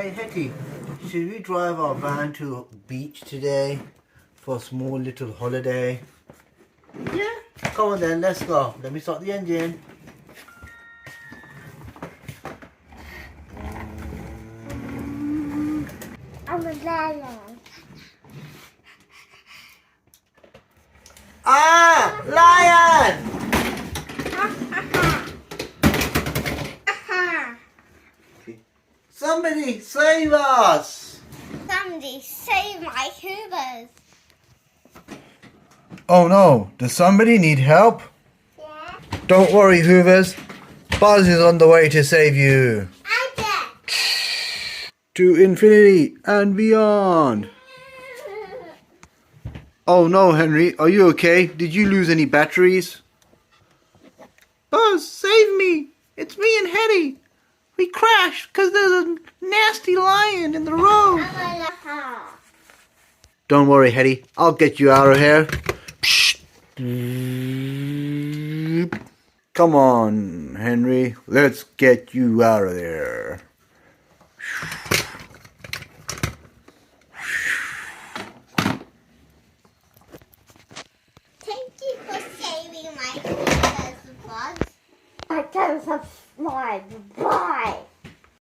Hey Hetty, should we drive our van to beach today for a small little holiday? Yeah? Come on then, let's go. Let me start the engine. I'm a lion. Ah! Lion! Somebody save us! Somebody save my Hoovers. Oh no, does somebody need help? Yeah. Don't worry, Hoovers. Buzz is on the way to save you. I did. To infinity and beyond. Oh no, Henry, are you okay? Did you lose any batteries? Buzz, save me! It's me and Hetty. We crashed because there's a nasty lion in the road. Don't worry, Hetty. I'll get you out of here. Come on, Henry. Let's get you out of there. Thank you for saving my Hoovers, Buzz. I can't subscribe. Bye.